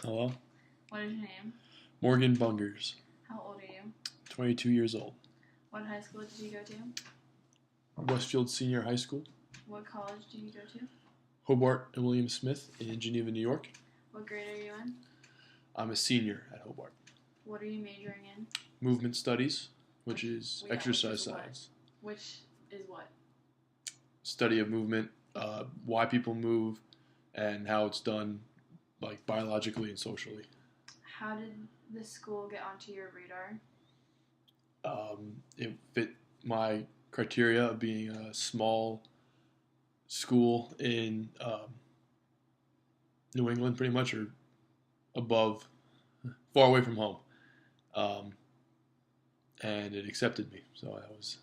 Hello? What is your name? Morgan Bungers, How old are you? 22 years old. What high school did you go to? Westfield Senior High School, What college did you go to? Hobart and William Smith in Geneva, New York. What grade are you in? I'm a senior at Hobart. What are you majoring in? Movement Studies, which is Which exercise is what? science. Which is what? Study of movement, why people move, and how it's done, like biologically and socially. How did this school get onto your radar? It fit my criteria of being a small school in New England, pretty much, or above, far away from home. And it accepted me. So that was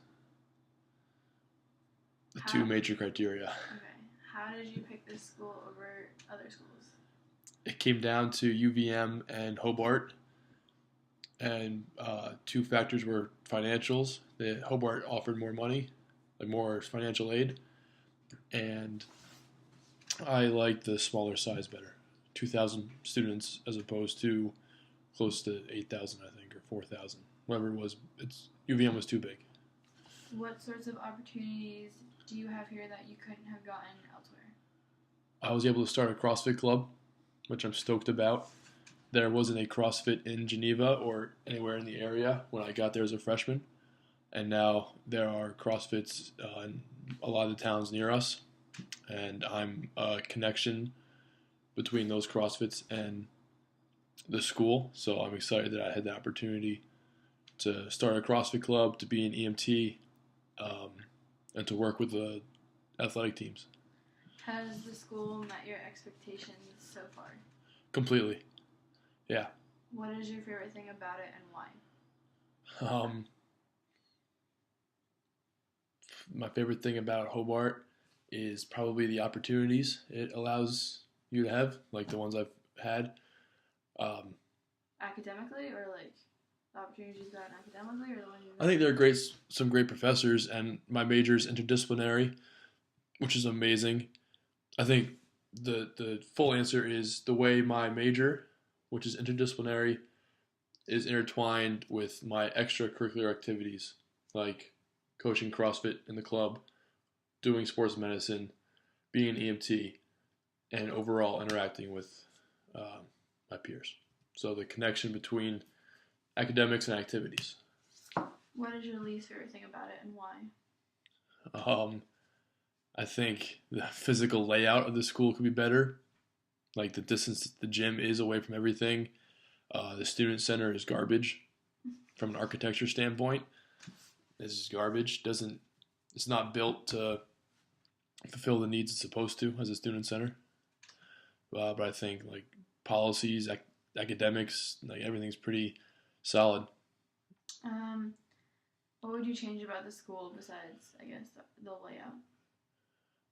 the two major criteria. Okay. How did you pick this school over other schools? It came down to UVM and Hobart, and two factors were financials. The Hobart offered more money, like more financial aid, and I liked the smaller size better. 2,000 students as opposed to close to 8,000, I think, or 4,000. Whatever it was, UVM was too big. What sorts of opportunities do you have here that you couldn't have gotten elsewhere? I was able to start a CrossFit club, which I'm stoked about. There wasn't a CrossFit in Geneva or anywhere in the area when I got there as a freshman, and now there are CrossFits in a lot of the towns near us, and I'm a connection between those CrossFits and the school, so I'm excited that I had the opportunity to start a CrossFit club, to be an EMT, and to work with the athletic teams. Has the school met your expectations so far? Completely. Yeah. What is your favorite thing about it and why? My favorite thing about Hobart is probably the opportunities it allows you to have, like the ones I've had. Academically, or like the opportunities you've gotten academically, or the ones you've I think there are some great professors, and my major is interdisciplinary, which is amazing. I think the full answer is the way my major, which is interdisciplinary, is intertwined with my extracurricular activities, like coaching CrossFit in the club, doing sports medicine, being an EMT, and overall interacting with my peers. So the connection between academics and activities. What is your least favorite thing about it and why? I think the physical layout of the school could be better. Like the distance the gym is away from everything. The student center is garbage from an architecture standpoint. This is garbage. It's not built to fulfill the needs it's supposed to as a student center. But I think like policies, academics, like everything's pretty solid. What would you change about the school besides, I guess, the layout?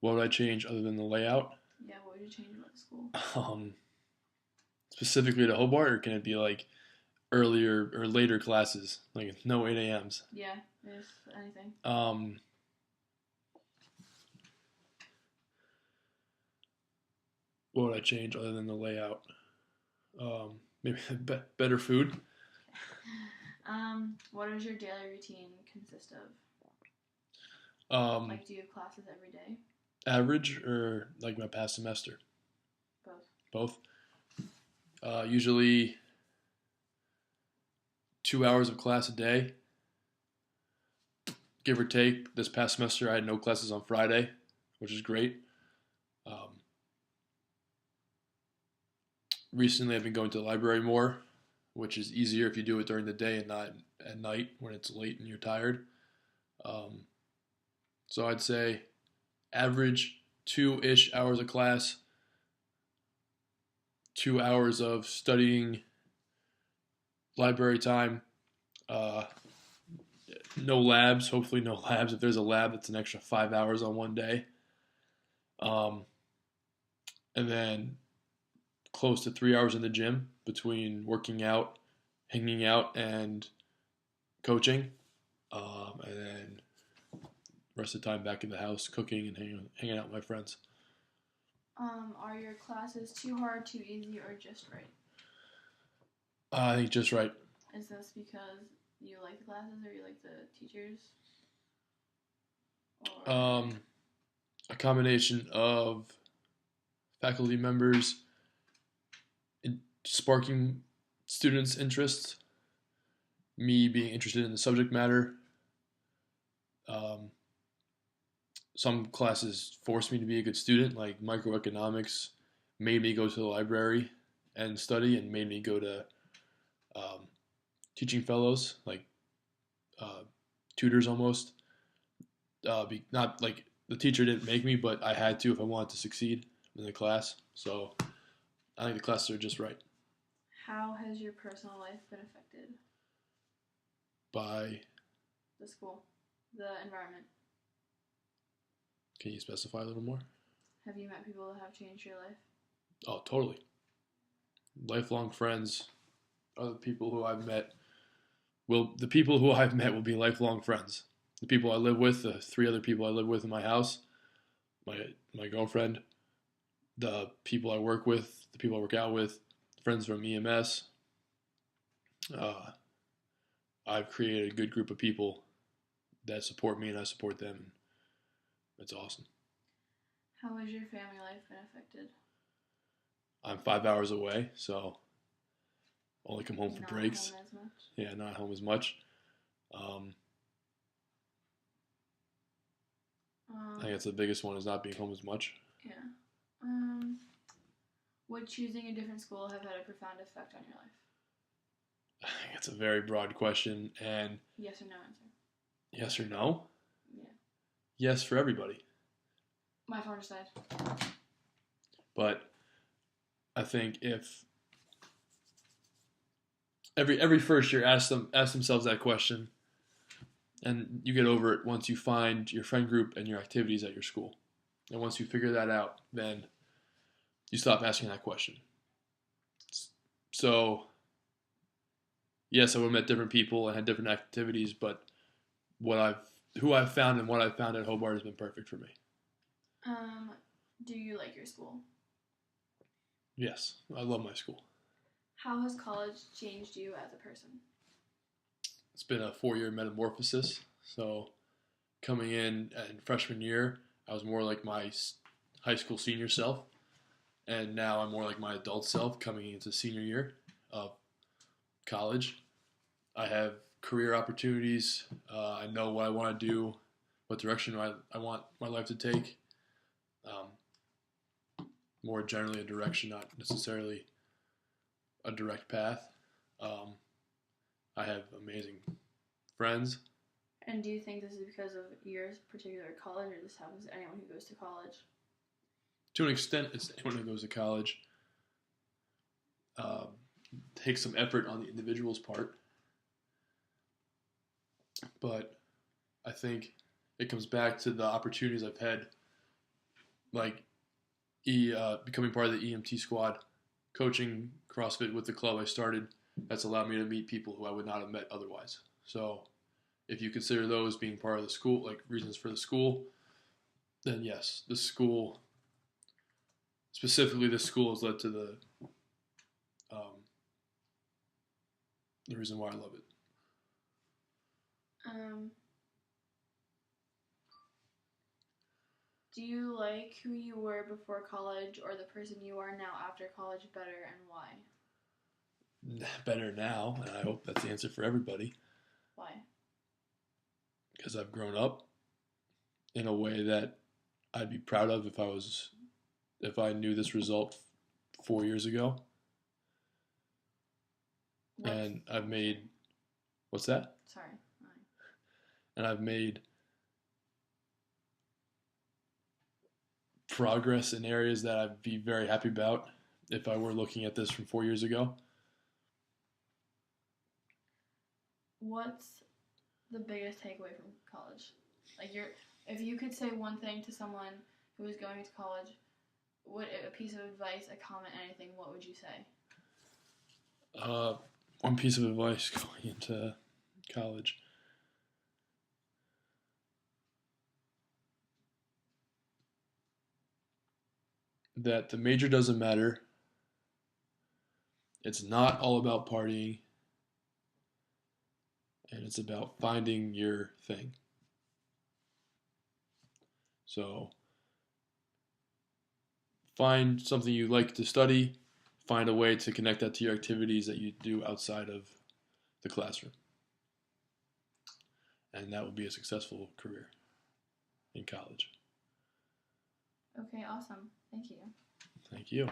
What would I change other than the layout? Yeah, what would you change about the school? Specifically to Hobart, or can it be like earlier or later classes, like no 8 a.m.s? Yeah, if anything. What would I change other than the layout? Maybe better food. What does your daily routine consist of? Like, do you have classes every day? Average or like my past semester? Both. Usually 2 hours of class a day, give or take. This past semester I had no classes on Friday, which is great. Recently I've been going to the library more, which is easier if you do it during the day and not at night when it's late and you're tired. So I'd say average 2-ish hours of class, 2 hours of studying, library time, no labs, hopefully no labs. If there's a lab, it's an extra 5 hours on one day. And then close to 3 hours in the gym between working out, hanging out, and coaching. And then rest of the time back in the house, cooking and hanging out with my friends. Are your classes too hard, too easy, or just right? I think just right. Is this because you like the classes or you like the teachers? Or A combination of faculty members sparking students' interests, me being interested in the subject matter. Um, some classes forced me to be a good student, like microeconomics made me go to the library and study, and made me go to um, teaching fellows, like uh, tutors almost. Not like the teacher didn't make me, but I had to if I wanted to succeed in the class. So I think the classes are just right. how has your personal life been affected? By, The school, the environment. can you specify a little more? Have you met people that have changed your life? Oh, totally. Lifelong friends are the people who I've met. The people who I've met will be lifelong friends. The people I live with, the three other people I live with in my house, my girlfriend, the people I work with, the people I work out with, friends from EMS. Uh, I've created a good group of people that support me and I support them. And it's awesome. How has your family life been affected? I'm 5 hours away, so only come home for Not breaks. home as much? Yeah, not home as much. Um, I think that's the biggest one, is not being home as much. Yeah. Would choosing a different school have had a profound effect on your life? I think it's a very broad question, and Yes or no answer? yes or no? Yeah. Yes for everybody. My phone just died. But I think if every first year ask themselves that question, and you get over it once you find your friend group and your activities at your school. And once you figure that out, then you stop asking that question. So yes, I would have met different people and had different activities, but who I've found and what I've found at Hobart has been perfect for me. Do you like your school? Yes, I love my school. How has college changed you as a person? It's been a 4-year metamorphosis. So coming in freshman year, I was more like my high school senior self, and now I'm more like my adult self coming into senior year of college. I have career opportunities. I know what I want to do, what direction I want my life to take. More generally, a direction, not necessarily a direct path. I have amazing friends. And do you think this is because of your particular college, or this happens to anyone who goes to college? To an extent, it's anyone who goes to college. Takes some effort on the individual's part, but I think it comes back to the opportunities I've had, like becoming part of the EMT squad, coaching CrossFit with the club I started. That's allowed me to meet people who I would not have met otherwise. So if you consider those being part of the school, like reasons for the school, then yes, specifically this school has led to the reason why I love it. Do you like who you were before college or the person you are now after college better, and why? Better now, and I hope that's the answer for everybody. Why? Because I've grown up in a way that I'd be proud of if I knew this result 4 years ago. And I've made, what's that? Sorry. And I've made progress in areas that I'd be very happy about if I were looking at this from 4 years ago. What's the biggest takeaway from college? If you could say one thing to someone who is going to college, a piece of advice, a comment, anything, what would you say? One piece of advice going into college. That the major doesn't matter It's not all about partying, and it's about finding your thing. So find something you like to study, find a way to connect that to your activities that you do outside of the classroom. And that will be a successful career in college. Okay, awesome. Thank you. Thank you.